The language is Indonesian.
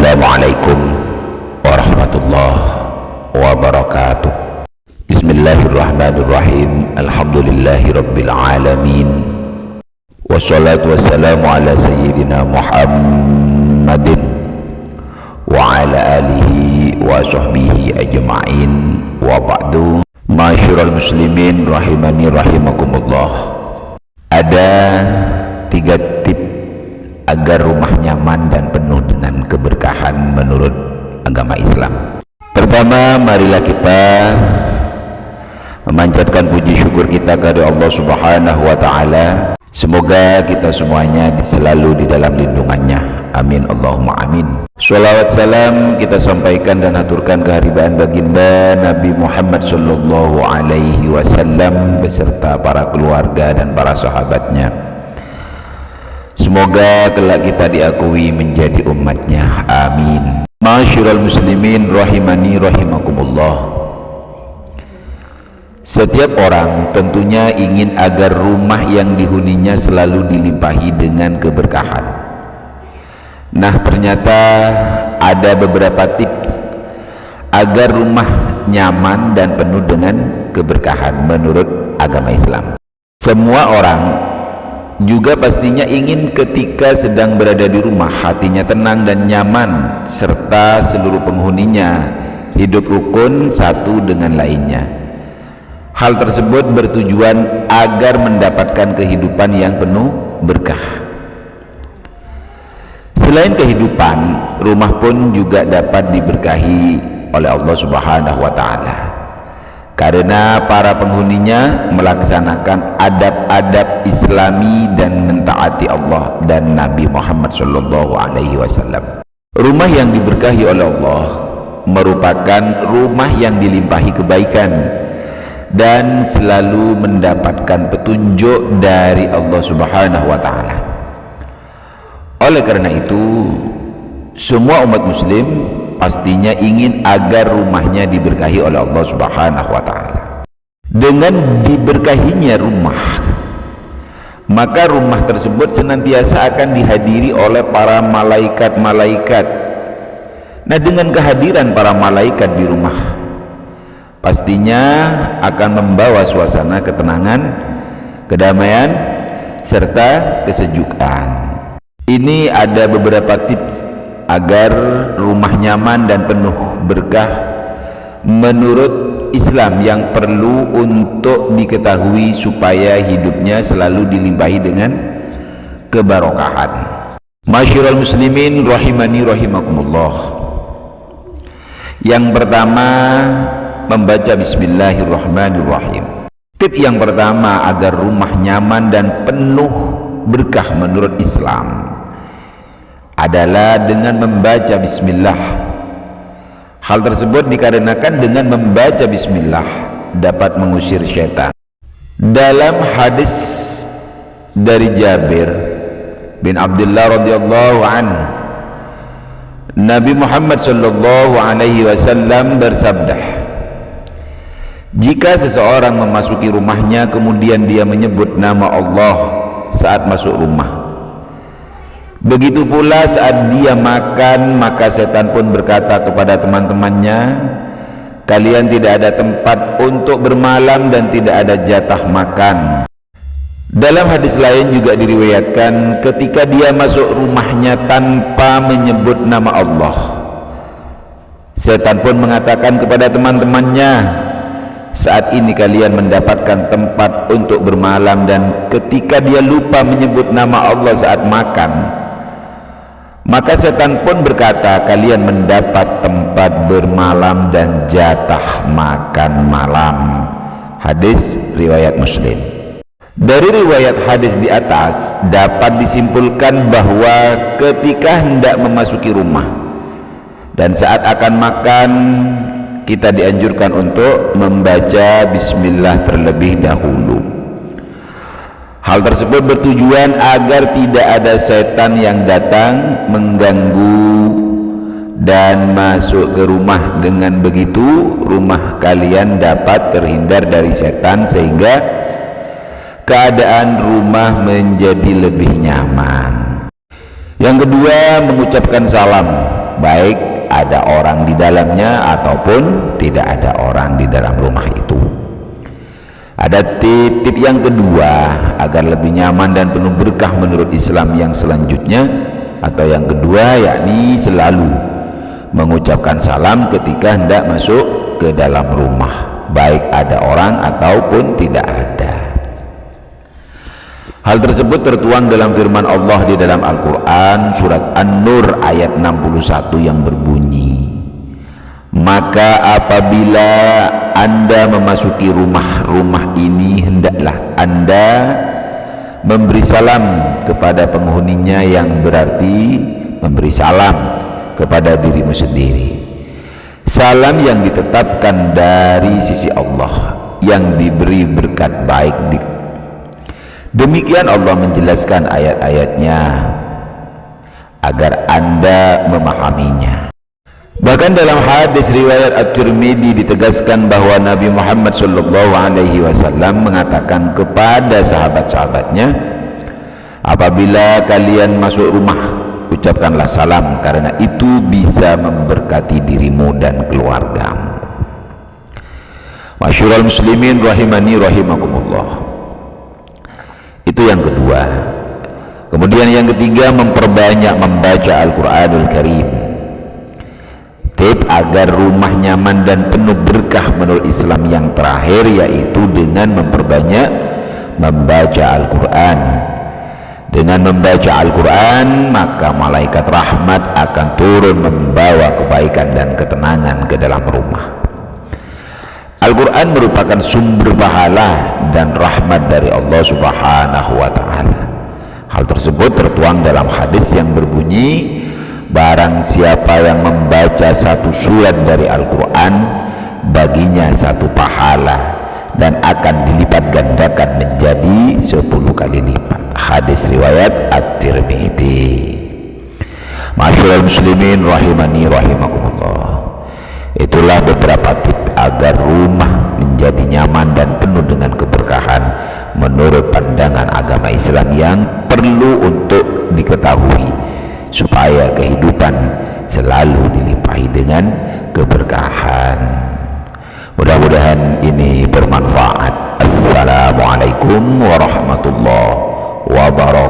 Assalamualaikum warahmatullahi wabarakatuh. Bismillahirrahmanirrahim. Alhamdulillahi rabbil alamin. Wassalatu wassalamu ala sayyidina Muhammadin wa ala alihi wa sahbihi ajma'in. Wa ba'du. Ma'asyiral muslimin rahimani rahimakumullah. Ada 3 tips agar rumah nyaman dan penuh dengan keberkahan menurut agama Islam. Pertama, marilah kita memanjatkan puji syukur kita kepada Allah Subhanahu wa ta'ala. Semoga kita semuanya selalu di dalam lindungannya. Amin Allahumma amin. Shalawat salam kita sampaikan dan aturkan keharibaan baginda Nabi Muhammad sallallahu alaihi wasallam beserta para keluarga dan para sahabatnya. Semoga kelak kita diakui menjadi umatnya. Amin. Ma'asyiral muslimin rahimani rahimakumullah. Setiap orang tentunya ingin agar rumah yang dihuninya selalu dilimpahi dengan keberkahan. Nah, ternyata ada beberapa tips agar rumah nyaman dan penuh dengan keberkahan menurut agama Islam. Semua orang juga pastinya ingin ketika sedang berada di rumah hatinya tenang dan nyaman, serta seluruh penghuninya hidup rukun satu dengan lainnya. Hal tersebut bertujuan agar mendapatkan kehidupan yang penuh berkah. Selain kehidupan, rumah pun juga dapat diberkahi oleh Allah Subhanahu wa ta'ala, karena para penghuninya melaksanakan adab-adab Islami dan mentaati Allah dan Nabi Muhammad sallallahu alaihi wasallam. Rumah yang diberkahi oleh Allah merupakan rumah yang dilimpahi kebaikan dan selalu mendapatkan petunjuk dari Allah Subhanahu wa ta'ala. Oleh karena itu, semua umat muslim pastinya ingin agar rumahnya diberkahi oleh Allah Subhanahu wa ta'ala. Dengan diberkahinya rumah, maka rumah tersebut senantiasa akan dihadiri oleh para malaikat-malaikat. Nah, dengan kehadiran para malaikat di rumah, pastinya akan membawa suasana ketenangan, kedamaian, serta kesejukan. Ini ada beberapa tips agar rumah nyaman dan penuh berkah menurut Islam yang perlu untuk diketahui supaya hidupnya selalu dilimpahi dengan keberkahan. Masyiral muslimin rahimani rahimakumullah. Yang pertama, membaca bismillahirrahmanirrahim. Tip yang pertama agar rumah nyaman dan penuh berkah menurut Islam adalah dengan membaca bismillah. Hal tersebut dikarenakan dengan membaca bismillah dapat mengusir syaitan. Dalam hadis dari Jabir bin Abdullah radhiyallahu anhu, Nabi Muhammad sallallahu alaihi wasallam bersabda, jika seseorang memasuki rumahnya kemudian dia menyebut nama Allah saat masuk rumah, begitu pula saat dia makan, maka setan pun berkata kepada teman-temannya, kalian tidak ada tempat untuk bermalam dan tidak ada jatah makan. Dalam hadis lain juga diriwayatkan, ketika dia masuk rumahnya tanpa menyebut nama Allah, setan pun mengatakan kepada teman-temannya, saat ini kalian mendapatkan tempat untuk bermalam, dan ketika dia lupa menyebut nama Allah saat makan, maka setan pun berkata, kalian mendapat tempat bermalam dan jatah makan malam. Hadis riwayat Muslim. Dari riwayat hadis di atas dapat disimpulkan bahwa ketika hendak memasuki rumah dan saat akan makan, kita dianjurkan untuk membaca bismillah terlebih dahulu. Hal tersebut bertujuan agar tidak ada setan yang datang mengganggu dan masuk ke rumah. Dengan begitu rumah kalian dapat terhindar dari setan sehingga keadaan rumah menjadi lebih nyaman. Yang kedua, mengucapkan salam. baik ada orang di dalamnya ataupun tidak ada orang di dalam rumah itu. Ada tip yang kedua agar lebih nyaman dan penuh berkah menurut Islam yang selanjutnya, atau yang kedua, yakni selalu mengucapkan salam ketika hendak masuk ke dalam rumah, baik ada orang ataupun tidak ada. Hal tersebut tertuang dalam firman Allah di dalam Al-Quran surat An-Nur ayat 61 yang berbunyi, maka apabila Anda memasuki rumah ini, hendaklah Anda memberi salam kepada penghuninya, yang berarti memberi salam kepada dirimu sendiri, salam yang ditetapkan dari sisi Allah yang diberi berkat baik. Demikian Allah menjelaskan ayat-ayatnya agar Anda memahaminya. Bahkan dalam hadis riwayat At-Tirmidzi ditegaskan bahwa Nabi Muhammad SAW mengatakan kepada sahabat-sahabatnya, apabila kalian masuk rumah, ucapkanlah salam, karena itu bisa memberkati dirimu dan keluargamu. Masyurul muslimin rahimani rahimakumullah. Itu yang kedua. Kemudian yang ketiga, memperbanyak membaca Al-Quranul Karim. Tip agar rumah nyaman dan penuh berkah menurut Islam yang terakhir, yaitu dengan memperbanyak membaca Al-Quran. Dengan membaca Al-Quran, maka malaikat rahmat akan turun membawa kebaikan dan ketenangan ke dalam rumah. Al-Quran merupakan sumber pahala dan rahmat dari Allah Subhanahu wa ta'ala. Hal tersebut tertuang dalam hadis yang berbunyi, barang siapa yang membaca satu surat dari Al-Quran, baginya satu pahala dan akan dilipat gandakan menjadi 10 kali lipat. Hadis riwayat At-Tirmidzi. Masyaallah muslimin rahimani rahimakumullah. Itulah beberapa tips agar rumah menjadi nyaman dan penuh dengan keberkahan menurut pandangan agama Islam yang perlu untuk diketahui supaya kehidupan selalu dilimpahi dengan keberkahan. Mudah-mudahan ini bermanfaat. Assalamualaikum warahmatullahi wabarakatuh.